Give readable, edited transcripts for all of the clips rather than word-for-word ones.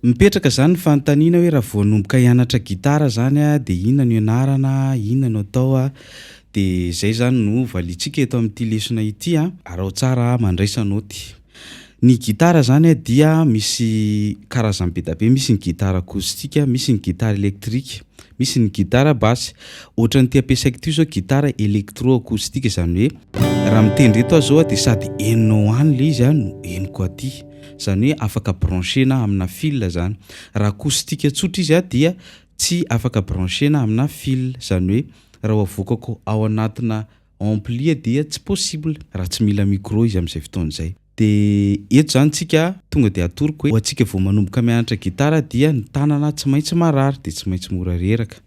Mipetraka zany ny fanontaniana hoe raha vao hanomboka hianatra gitara zany a de inona no ianarana, inona no atao a, de zay zany no valitsika eto amin'ity lesona ity a, arao tsara mandraisa naoty. Ny gitara zany a dia misy karazany be da be, misy ny gitara akoustika, misy ny gitara elektrika, misy ny gitara basy. Ohatran'ity ampiasaiko ity zao gitara électro-acoustique zany hoe raha mitendry eto aho zao a de sady henonao any le izy a no henoko aty. Zany hoe afaka branchena amina fil zany. Raha acoustique tsotra izy a dia tsy afaka branchena amina fil, zany hoe raha avoakako ao anatina ampli dia tsy possible raha tsy mila micro izy amin'izay fotoan'izay. De eto zany tsika tonga de atoroko hoe antsika vao manomboka mianatra gitara dia ny tanana tsy maintsy marary de tsy maintsy mora reraka.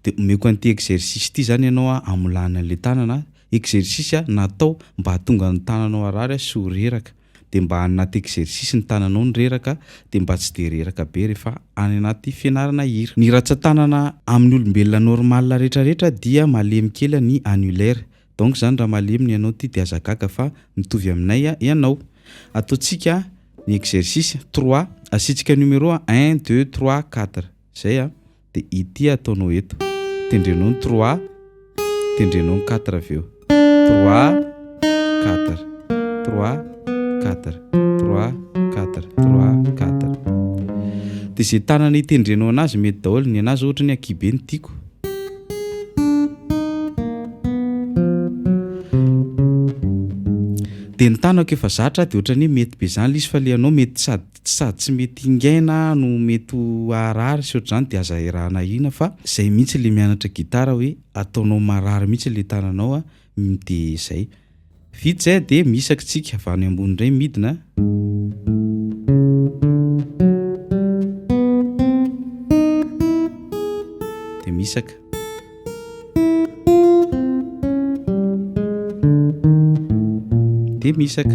De omeko an'ity exercice ity zany ianao a amolana an'le tanana, exercice natao mba hahatonga ny tananao harary sy ho reraka. De mba anaty exercice ny tananao ny reraka de mba tsy de reraka be rehefa any anaty fianarana hira. Ny ratsan-tanana amin'ny olombelona normal rehetrarehetra dia malemy kely ny annulaire. Donc zany raha malemy ianao ty de aza gaga fa mitovy aminay ianao. Ataontsika ny exercice 3, asitsika numéro 1 2 3 4 zay a, de ity ataonao eto, tendrenao ny 3, tendrenao ny 4 avy eo, 3 4 3 4 3 4 3 4. De zay tanana hitendrenao anazy mety daholo, ny anazy ohatra ny akibe ny tiako. De ny tanako efa zatra de ohatrany mety be zany izy fa le anao mety sady tsy mety ingaina no mety harary sy ohatr'izany de aza iarahana ina fa zay mihitsy le mianatra gitara hoe ataonao marary mihitsy le tananao a, de zay. Vita zay de misaka tsika avy any ambony indray midina. De misaka. De misaka.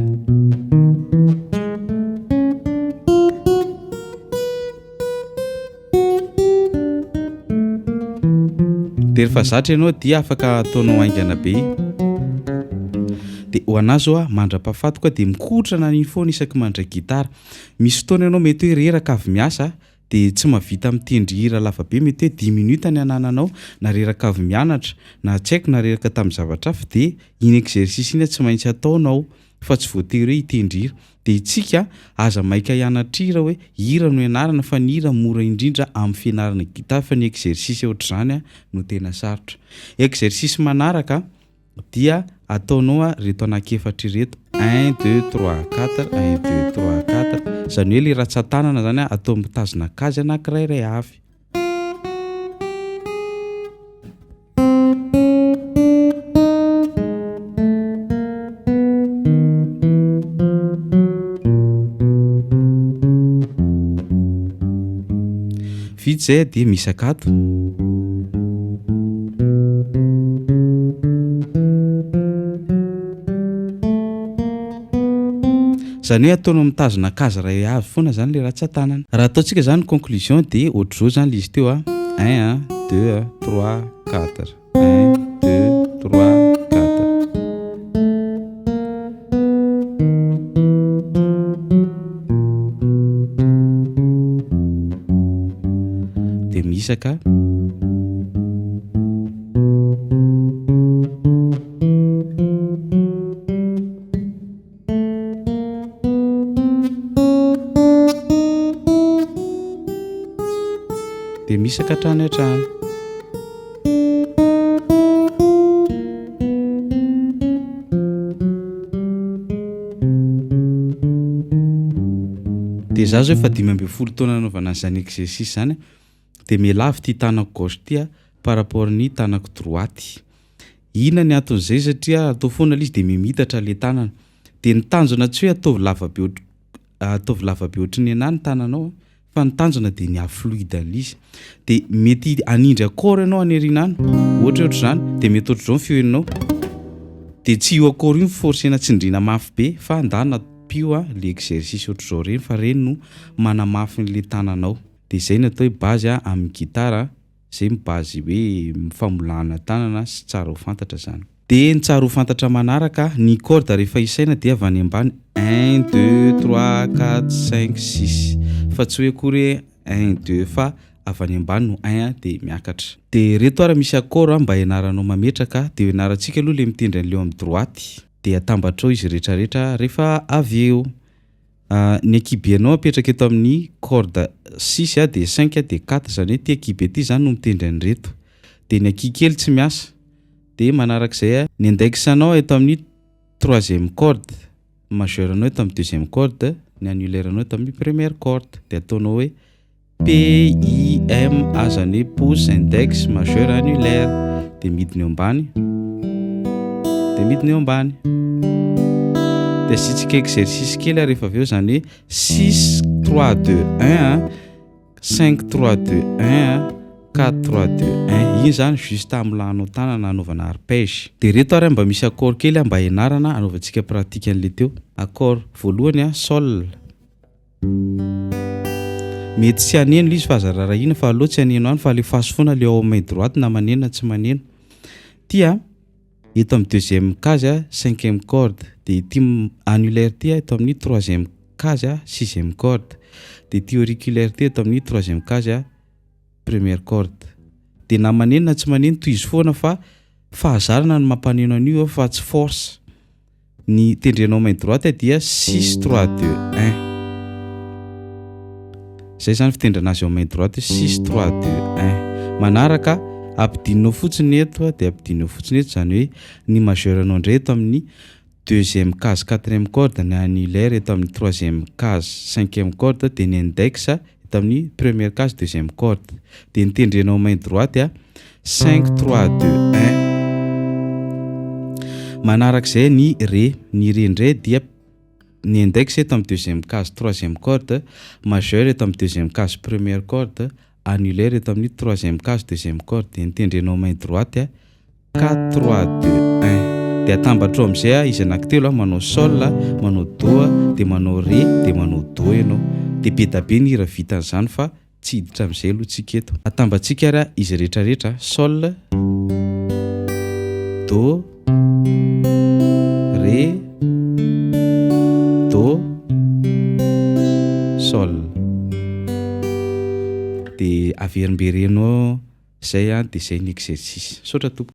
De rehefa zatra ianao dia afaka ataonao haingana be. De ho anazy zao a mandra-pahafatoka de mikotrana ny foana isaky mandray gitara. Misy fotoana ianao mety hoe reraka avy miasa de tsy mahavita mitendry hira lava be, mety hoe 10 minutes ny anananao na reraka avy mianatra na tsy haiko na reraka tamin'ny zavatra hafa de iny exercice iny tsy maintsy ataonao fa tsy voatery hoe hitendry hira. De itsika aza maika hianatra hira hoe hira no ianarana fa ny hira mora indrindra amin'ny fianarana gitara fa ny exercice ohatr'izany no tena sarotra. Exercice manaraka dia ataonao reto anankiefatra ireto 1 2 3 4 1 2 3 4, zany hoe le ratsan-tanana zany atao mitazona kazy anankiray avy. Vita zay de misakato. Zany hoe ataonao mitazona kazy ray avy foana zany le ratsan-tanana. Raha ataontsika zany conclusion de ohatr'izao zany le izy teo a 1 2 3 4 1 2 3 4. De misaka. De misaka hatrany hatrany. De za zao efa 15 taona nanaovana an'izany exercice zany de mialavy ty tanako gauche ty par rapport ny tanako droite. Ina ny aton'izay satria atao foana izy de mimitatra le tanana. De ny tanjona tsy hoe ataovy lava be ohatrin'ny anany tananao fa ny tanjona de ny afluide izy. De mety anindry accord ianao any arinany, ohatr'izany de mety ohatr'izao ny fioenanao. De tsy io accord io forcena tsindrina mafy be fa andana pio le exercice ohatr'izao reny fa reny no manamafy le tananao. De zay no atao hoe base amin'ny gitara, zay bazy hoe famolana tanana sy tsara ho fantatra zany. dia ny tsara ho fantatra manaraka ny corde rehefa isaina dia avy any ambany 1 2 3 4 5 6 fa tsy hoe akory 1 2 fa avy any ambany no 1 dia miakatra. Dia reto ara misy accord mba ianaranao mametraka dia ianarantsika aloha le mitendry an'ileo amin'ny droity dia atambatrao izy rehetrarehetra rehefa avy eo. Ny akibenao apetraka eto amin'ny corde 6 dia 5 dia 4 zany hoe ty akibe ty zany no mitendry an'ireto. Dia ny akikely tsy miasa dia manarak'izay ny indexanao eto amin'ny troisième corde, majeuranao eto amin'ny deuxième corde, ny annulairenao eto amin'ny première corde dia ataonao hoe PIMA zany hoe pouce index majeur annulaire dia midiny eo ambany dia midiny eo ambany. Dia asitsika exercice kely rehefa avy eo zany hoe 6 3 2 1 5 3 2 1 4 3 2 1 iny zany juste am'lanao tanana anaovana arpège. Dia reto ary mba misy accord kely mba ianarana anaovantsika pratika an'le teo. Accord voalohany sol, mety tsy haneno izy fa aza rarahina fa aloha tsy haneno any fa le fasy foana le ao main droite na maneno na tsy maneno. Tia eto amin'ny deuxième case cinquième corde dia ity annulaire ty eto amin'ny troisième case sixième corde dia ity auriculaire ty eto amin'ny troisième case première corde. Dia na maneno na tsy maneno toy izy foana fa fahazarana no mampaneno an'io fa tsy force. Ny tendrenao main droite dia 6 3 2 1. Zay zany fitendrena azy ao main droite 6 3 2 1. Manaraka ampidinao fotsiny eto dia ampidinao fotsiny eto zany hoe ny majeuranao indray eto amin'ny deuxième case quatrième corde, ny annulaire eto amin'ny troisième case cinquième corde dia ny index eto amin'ny première case deuxième corde. Dia ny tendrenao main droite 5 3 2 1. Manarak'izay ny ré indray dia ny index eto amin'ny deuxième case troisième corde, majeur eto amin'ny deuxième case première corde, annulaire eto amin'ny troisième case deuxième corde. Dia ny tendrenao main droite 4 3 2 1. Dia atambatrao amin'izay izy anankitelo manao sol, manao do dia manao ré dia manao do ianao. Dia be da be ny hira vitan'izany fa tsy hiditra amin'izay aloha tsika eto. Atambatsika ary izy rehetrarehetra sol, do, ré, do, sol. Dia averimberenao zay dia zay ny exercice. Saotra tompoko.